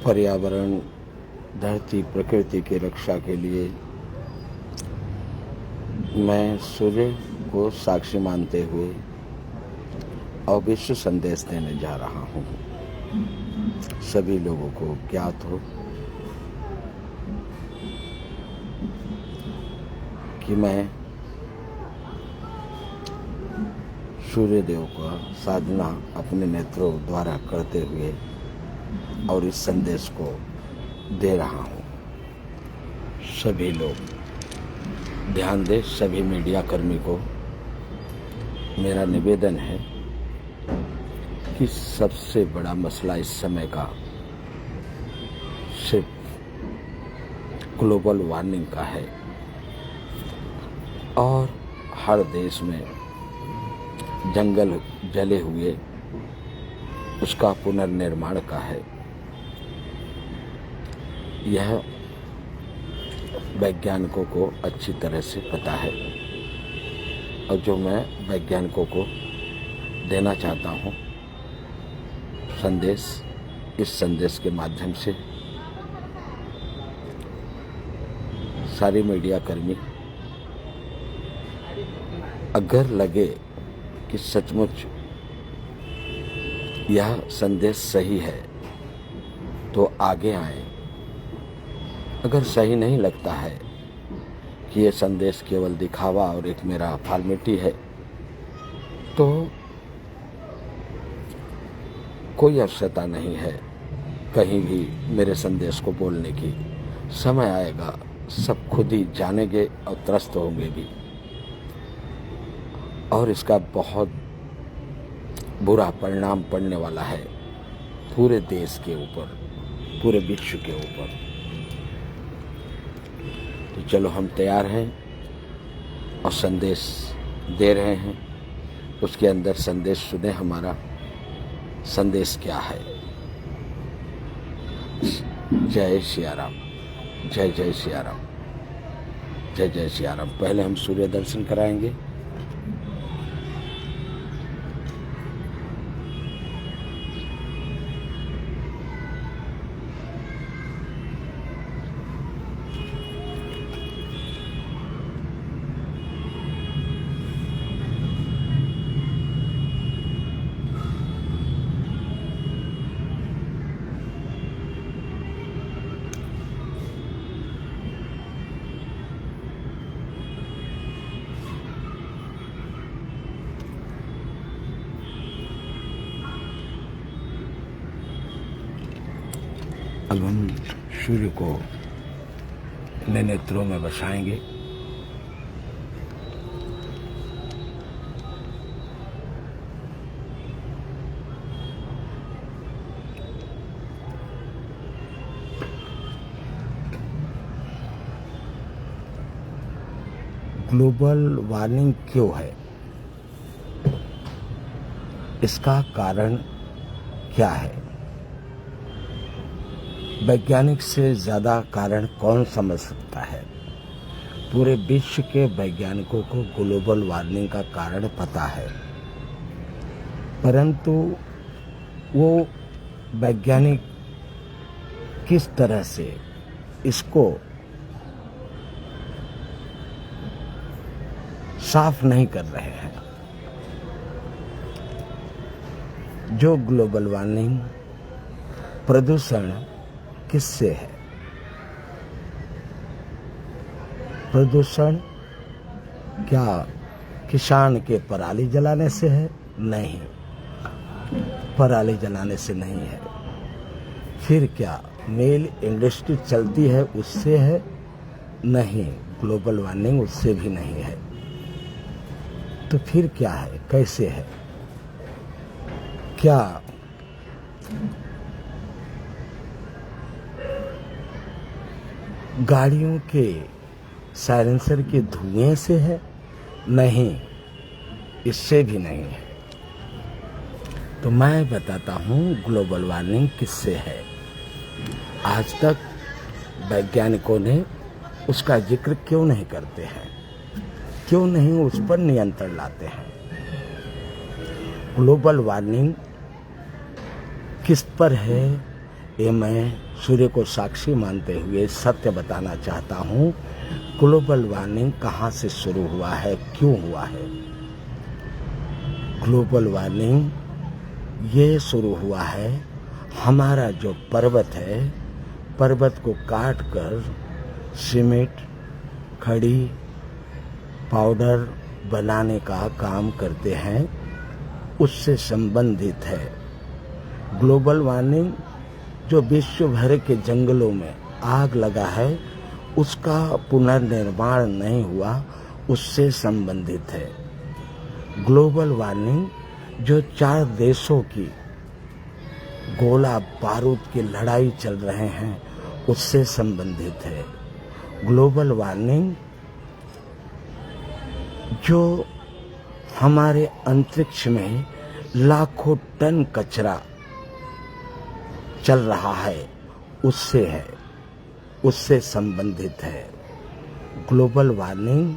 पर्यावरण, धरती, प्रकृति की रक्षा के लिए मैं सूर्य को साक्षी मानते हुए और विश्व संदेश देने जा रहा हूँ। सभी लोगों को ज्ञात हो कि मैं सूर्य देव का साधना अपने नेत्रों द्वारा करते हुए और इस संदेश को दे रहा हूँ। सभी लोग ध्यान दें। सभी मीडिया कर्मी को मेरा निवेदन है कि सबसे बड़ा मसला इस समय का सिर्फ ग्लोबल वार्मिंग का है और हर देश में जंगल जले हुए उसका पुनर्निर्माण का है। यह वैज्ञानिकों को अच्छी तरह से पता है और जो मैं वैज्ञानिकों को देना चाहता हूँ संदेश, इस संदेश के माध्यम से सारे मीडिया कर्मी अगर लगे कि सचमुच यह संदेश सही है तो आगे आए। अगर सही नहीं लगता है कि ये संदेश केवल दिखावा और एक मेरा फॉर्मेलिटी है तो कोई आवश्यकता नहीं है कहीं भी मेरे संदेश को बोलने की। समय आएगा सब खुद ही जानेंगे और त्रस्त होंगे भी और इसका बहुत बुरा परिणाम पड़ने वाला है पूरे देश के ऊपर, पूरे विश्व के ऊपर। तो चलो हम तैयार हैं और संदेश दे रहे हैं। उसके अंदर संदेश सुने। हमारा संदेश क्या है? जय सिया राम, जय जय सिया राम, जय जय सिया राम। पहले हम सूर्य दर्शन कराएंगे। अब हम सूर्य को अपने नेत्रों में बसाएंगे। ग्लोबल वार्मिंग क्यों है? इसका कारण क्या है? वैज्ञानिक से ज़्यादा कारण कौन समझ सकता है? पूरे विश्व के वैज्ञानिकों को ग्लोबल वार्मिंग का कारण पता है, परंतु वो वैज्ञानिक किस तरह से इसको साफ नहीं कर रहे हैं। जो ग्लोबल वार्मिंग, प्रदूषण किससे है? प्रदूषण क्या किसान के पराली जलाने से है? नहीं, पराली जलाने से नहीं है। फिर क्या मेल इंडस्ट्री चलती है उससे है? नहीं, ग्लोबल वार्मिंग उससे भी नहीं है। तो फिर क्या है? कैसे है? क्या गाड़ियों के साइलेंसर के धुएं से है? नहीं, इससे भी नहीं है। तो मैं बताता हूँ ग्लोबल वार्मिंग किससे है। आज तक वैज्ञानिकों ने उसका जिक्र क्यों नहीं करते हैं? क्यों नहीं उस पर नियंत्रण लाते हैं? ग्लोबल वार्मिंग किस पर है, ये मैं सूर्य को साक्षी मानते हुए सत्य बताना चाहता हूँ। ग्लोबल वार्मिंग कहाँ से शुरू हुआ है, क्यों हुआ है? ग्लोबल वार्मिंग ये शुरू हुआ है, हमारा जो पर्वत है, पर्वत को काट कर सीमेंट, खड़ी, पाउडर बनाने का काम करते हैं, उससे संबंधित है। ग्लोबल वार्मिंग जो विश्व भर के जंगलों में आग लगा है, उसका पुनर्निर्माण नहीं हुआ, उससे संबंधित है। ग्लोबल वार्मिंग जो 4 देशों की गोला बारूद की लड़ाई चल रहे हैं, उससे संबंधित है। ग्लोबल वार्मिंग जो हमारे अंतरिक्ष में लाखों टन कचरा चल रहा है, उससे है, उससे संबंधित है। ग्लोबल वार्मिंग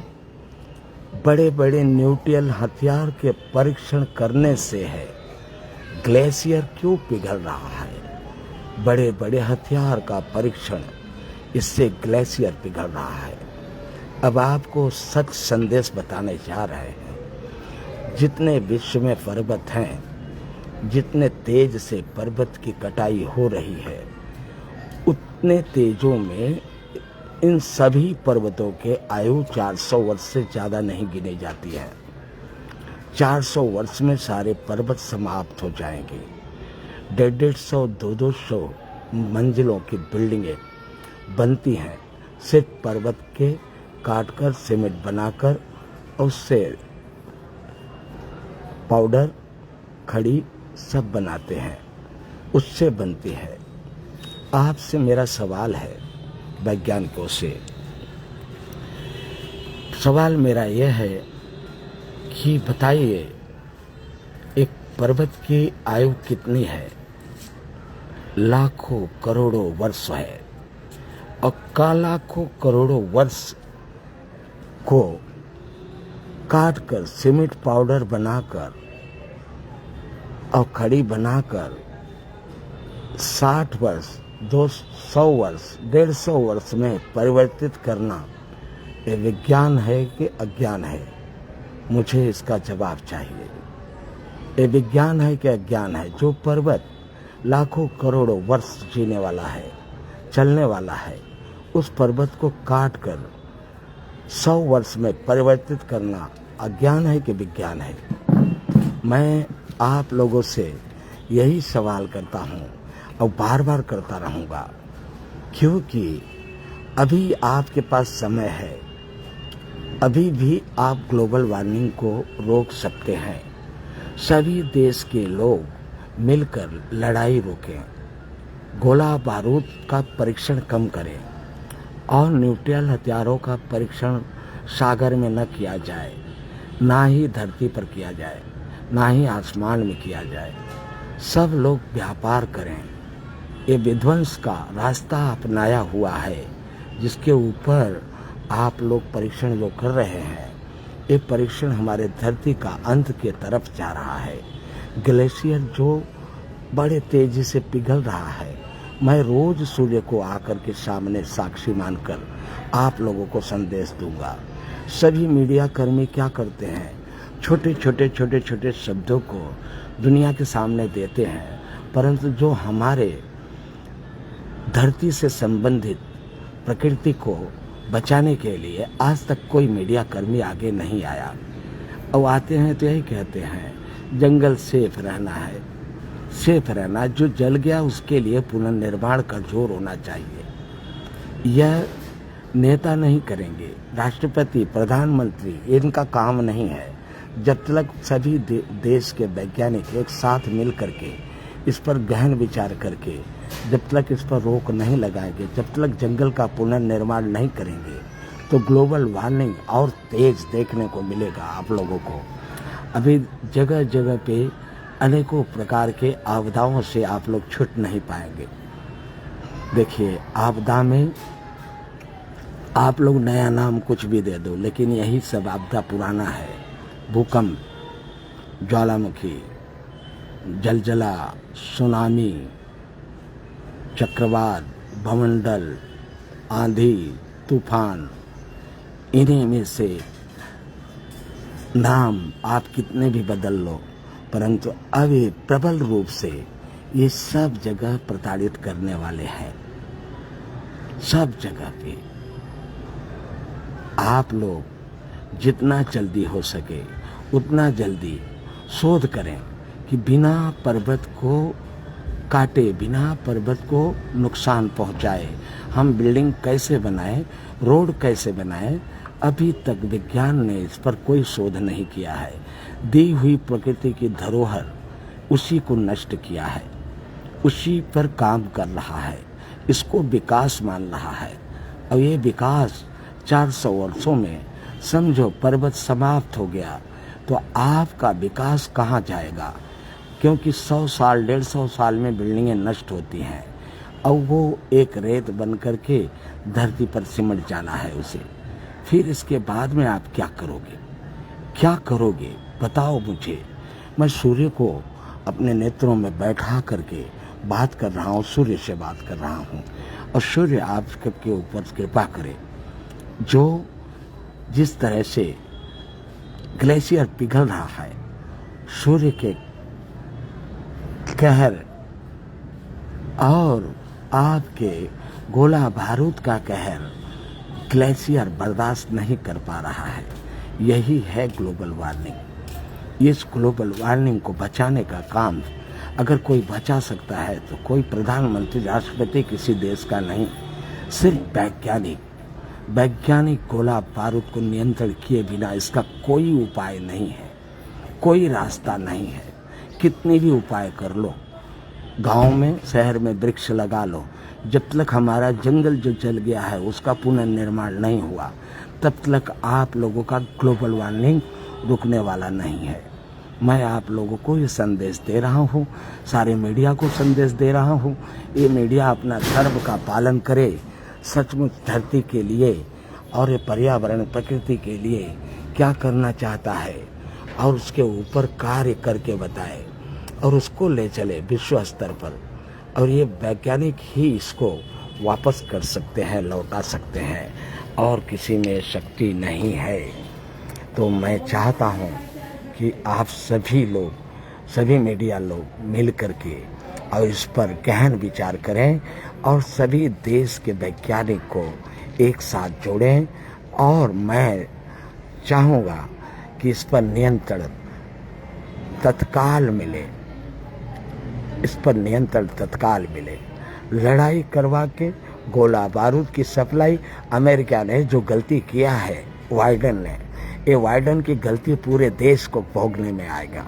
बड़े बड़े न्यूक्लियर हथियार के परीक्षण करने से है। ग्लेशियर क्यों पिघल रहा है? बड़े बड़े हथियार का परीक्षण, इससे ग्लेशियर पिघल रहा है। अब आपको सच संदेश बताने जा रहे हैं। जितने विश्व में पर्वत हैं, जितने तेज से पर्वत की कटाई हो रही है, उतने तेजों में इन सभी पर्वतों के आयु 400 वर्ष से ज़्यादा नहीं गिनी जाती है। 400 वर्ष में सारे पर्वत समाप्त हो जाएंगे। 150-200, 200 मंजिलों की बिल्डिंगें बनती हैं, सिर्फ पर्वत के काटकर सीमेंट बनाकर उससे पाउडर, खड़ी सब बनाते हैं, उससे बनती है। आपसे मेरा सवाल है, वैज्ञानिकों से सवाल मेरा यह है कि बताइए, एक पर्वत की आयु कितनी है? लाखों करोड़ों वर्ष है, और लाखों करोड़ों वर्ष को काटकर सीमेंट पाउडर बनाकर और खड़ी बनाकर 60 वर्ष, 200 वर्ष, 150 वर्ष में परिवर्तित करना, ये विज्ञान है कि अज्ञान है? मुझे इसका जवाब चाहिए। ये विज्ञान है कि अज्ञान है? जो पर्वत लाखों करोड़ों वर्ष जीने वाला है, चलने वाला है, उस पर्वत को काट कर 100 वर्ष में परिवर्तित करना अज्ञान है कि विज्ञान है? मैं आप लोगों से यही सवाल करता हूँ और बार बार करता रहूँगा, क्योंकि अभी आपके पास समय है। अभी भी आप ग्लोबल वार्मिंग को रोक सकते हैं। सभी देश के लोग मिलकर लड़ाई रोकें, गोला बारूद का परीक्षण कम करें, और न्यूक्लियर हथियारों का परीक्षण सागर में न किया जाए, ना ही धरती पर किया जाए, ना ही आसमान में किया जाए। सब लोग व्यापार करें। ये विध्वंस का रास्ता अपनाया हुआ है, जिसके ऊपर आप लोग परीक्षण जो कर रहे हैं, ये परीक्षण हमारे धरती का अंत के तरफ जा रहा है। ग्लेशियर जो बड़े तेजी से पिघल रहा है, मैं रोज सूर्य को आकर के सामने साक्षी मानकर आप लोगों को संदेश दूंगा। सभी मीडिया कर्मी क्या करते हैं? छोटे छोटे शब्दों को दुनिया के सामने देते हैं, परंतु जो हमारे धरती से संबंधित प्रकृति को बचाने के लिए आज तक कोई मीडिया कर्मी आगे नहीं आया। और आते हैं तो यही कहते हैं जंगल सेफ रहना है, सेफ रहना। जो जल गया उसके लिए पुनर्निर्माण का जोर होना चाहिए। यह नेता नहीं करेंगे, राष्ट्रपति, प्रधानमंत्री, इनका काम नहीं है। जब तक सभी देश के वैज्ञानिक एक साथ मिल करके इस पर गहन विचार करके जब तक इस पर रोक नहीं लगाएंगे, जब तक जंगल का पुनर्निर्माण नहीं करेंगे, तो ग्लोबल वार्मिंग और तेज देखने को मिलेगा आप लोगों को। अभी जगह जगह पे अनेकों प्रकार के आपदाओं से आप लोग छूट नहीं पाएंगे। देखिए, आपदा में आप लोग नया नाम कुछ भी दे दो, लेकिन यही सब आपदा पुराना है। भूकंप, ज्वालामुखी, जलजला, सुनामी, चक्रवात, भवंडर, आंधी, तूफान, इन्हीं में से नाम आप कितने भी बदल लो, परंतु अब ये प्रबल रूप से ये सब जगह प्रताड़ित करने वाले हैं। सब जगह पे आप लोग जितना जल्दी हो सके उतना जल्दी शोध करें कि बिना पर्वत को काटे, बिना पर्वत को नुकसान पहुंचाए हम बिल्डिंग कैसे बनाएं, रोड कैसे बनाएं। अभी तक विज्ञान ने इस पर कोई शोध नहीं किया है। दी हुई प्रकृति की धरोहर उसी को नष्ट किया है, उसी पर काम कर रहा है, इसको विकास मान रहा है। और ये विकास 400 वर्षों में समझो पर्वत समाप्त हो गया तो आपका विकास कहाँ जाएगा? क्योंकि 100 साल 150 साल में बिल्डिंगें नष्ट होती हैं और वो एक रेत बन करके धरती पर सिमट जाना है उसे। फिर इसके बाद में आप क्या करोगे? क्या करोगे बताओ मुझे। मैं सूर्य को अपने नेत्रों में बैठा करके बात कर रहा हूँ, सूर्य से बात कर रहा हूँ, और सूर्य आपके ऊपर कृपा करे। जो जिस तरह से ग्लेशियर पिघल रहा है, सूर्य के कहर और आपके गोला बारूद का कहर ग्लेशियर बर्दाश्त नहीं कर पा रहा है। यही है ग्लोबल वार्मिंग। इस ग्लोबल वार्मिंग को बचाने का काम अगर कोई बचा सकता है तो कोई प्रधानमंत्री, राष्ट्रपति किसी देश का नहीं, सिर्फ वैज्ञानिक गोला बारूद को नियंत्रण किए बिना इसका कोई उपाय नहीं है, कोई रास्ता नहीं है। कितने भी उपाय कर लो, गांव में शहर में वृक्ष लगा लो, जब तक हमारा जंगल जो जल गया है उसका पुनर्निर्माण नहीं हुआ तब तक आप लोगों का ग्लोबल वार्मिंग रुकने वाला नहीं है। मैं आप लोगों को ये संदेश दे रहा हूँ, सारे मीडिया को संदेश दे रहा हूँ। ये मीडिया अपना धर्म का पालन करे, सचमुच धरती के लिए और ये पर्यावरण प्रकृति के लिए क्या करना चाहता है और उसके ऊपर कार्य करके बताए और उसको ले चले विश्व स्तर पर। और ये वैज्ञानिक ही इसको वापस कर सकते हैं, लौटा सकते हैं, और किसी में शक्ति नहीं है। तो मैं चाहता हूँ कि आप सभी लोग, सभी मीडिया लोग मिल करके और इस पर गहन विचार करें और सभी देश के वैज्ञानिक को एक साथ जोड़ें। और मैं चाहूँगा कि इस पर नियंत्रण तत्काल मिले, इस पर नियंत्रण तत्काल मिले। लड़ाई करवा के गोला बारूद की सप्लाई, अमेरिका ने जो गलती किया है बाइडेन ने, ये बाइडेन की गलती पूरे देश को भोगने में आएगा।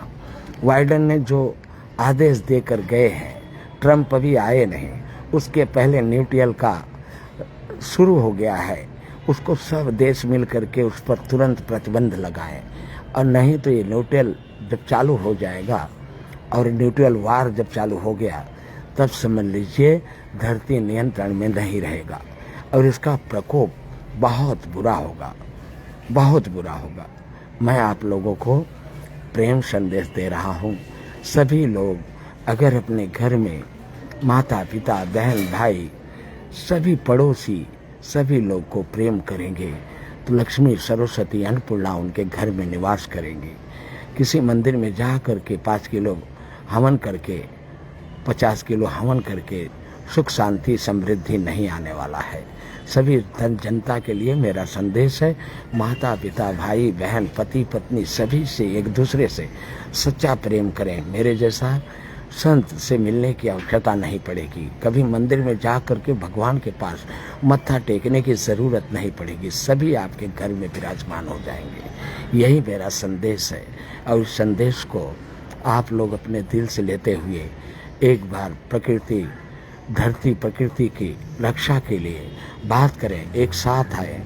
बाइडेन ने जो आदेश देकर गए हैं, ट्रंप अभी आए नहीं, उसके पहले न्यूट्रल का शुरू हो गया है, उसको सब देश मिल करके उस पर तुरंत प्रतिबंध लगाएं। और नहीं तो ये न्यूट्रल जब चालू हो जाएगा और न्यूट्रल वार जब चालू हो गया तब समझ लीजिए धरती नियंत्रण में नहीं रहेगा और इसका प्रकोप बहुत बुरा होगा, बहुत बुरा होगा। मैं आप लोगों को प्रेम संदेश दे रहा हूँ। सभी लोग अगर अपने घर में माता पिता, बहन भाई, सभी पड़ोसी, सभी लोग को प्रेम करेंगे तो लक्ष्मी, सरस्वती, अन्नपूर्णा उनके घर में निवास करेंगे। किसी मंदिर में जा करके 5 किलो हवन करके, 50 किलो हवन करके सुख शांति समृद्धि नहीं आने वाला है। सभी जनता के लिए मेरा संदेश है, माता पिता, भाई बहन, पति पत्नी सभी से एक दूसरे से सच्चा प्रेम करें। मेरे जैसा संत से मिलने की आवश्यकता नहीं पड़ेगी, कभी मंदिर में जा करके भगवान के पास मत्था टेकने की ज़रूरत नहीं पड़ेगी, सभी आपके घर में विराजमान हो जाएंगे। यही मेरा संदेश है और इस संदेश को आप लोग अपने दिल से लेते हुए एक बार प्रकृति, धरती प्रकृति की रक्षा के लिए बात करें, एक साथ आए,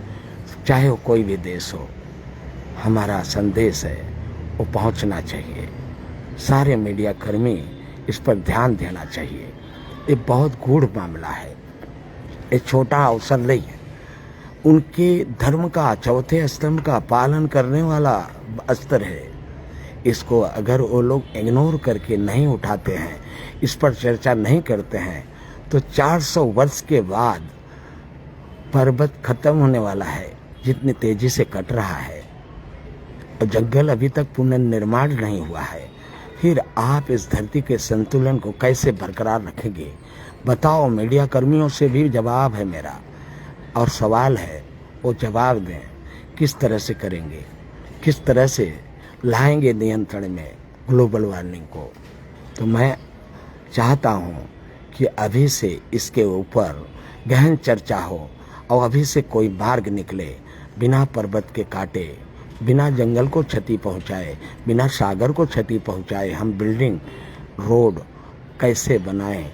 चाहे वो कोई भी देश हो। हमारा संदेश है वो पहुंचना चाहिए। सारे मीडिया कर्मी इस पर ध्यान देना चाहिए। ये बहुत गूढ़ मामला है, ये छोटा अवसर नहीं है। उनके धर्म का चौथे स्तंभ का पालन करने वाला अस्त्र है। इसको अगर वो लोग इग्नोर करके नहीं उठाते हैं, इस पर चर्चा नहीं करते हैं, तो 400 वर्ष के बाद पर्वत खत्म होने वाला है, जितनी तेजी से कट रहा है, और जंगल अभी तक पुनर्निर्माण नहीं हुआ है। फिर आप इस धरती के संतुलन को कैसे बरकरार रखेंगे? बताओ। मीडिया कर्मियों से भी जवाब है मेरा, और सवाल है, वो जवाब दें। किस तरह से करेंगे, किस तरह से लाएंगे नियंत्रण में ग्लोबल वार्मिंग को? तो मैं चाहता हूँ कि अभी से इसके ऊपर गहन चर्चा हो, और अभी से कोई मार्ग निकले, बिना पर्वत के काटे, बिना जंगल को क्षति पहुँचाए, बिना सागर को क्षति पहुँचाए हम बिल्डिंग रोड कैसे बनाएं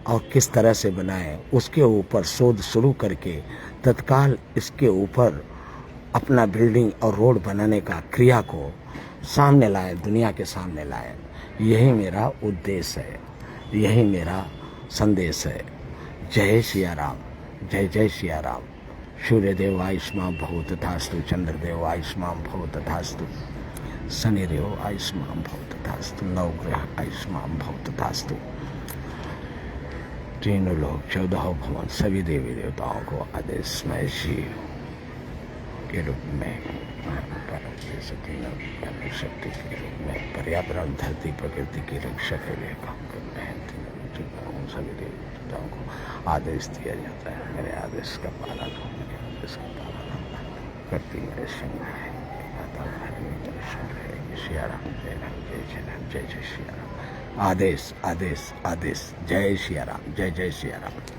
और किस तरह से बनाएं, उसके ऊपर शोध शुरू करके तत्काल इसके ऊपर अपना बिल्डिंग और रोड बनाने का क्रिया को सामने लाए, दुनिया के सामने लाए। यही मेरा उद्देश्य है, यही मेरा संदेश है। जय सिया राम, जय जय सिया राम। सूर्यदेव आयुष्मान भव तथास्तु, चंद्रदेव आयुष्मान भव तथास्तु, शनिदेव आयुष्मान भव तथास्तु, नवग्रह आयुष्मान भव तथास्तु। तीनों लोग 14 भवन सभी देवी देवताओं को आदेश में शिव के रूप में, शक्ति के रूप में पर्यावरण, धरती, प्रकृति की रक्षा के लिए काम कर रहे हैं। सभी देवी देवताओं को आदेश दिया जाता है। मेरे आदेश का पालन हो, मेरे आदेश का पालन करती मेरे संग है। सिया राम, जय राम, जय जय राम, जय जय सिया राम। आदेश आदेश आदेश। जय सिया राम, जय जय सिया राम।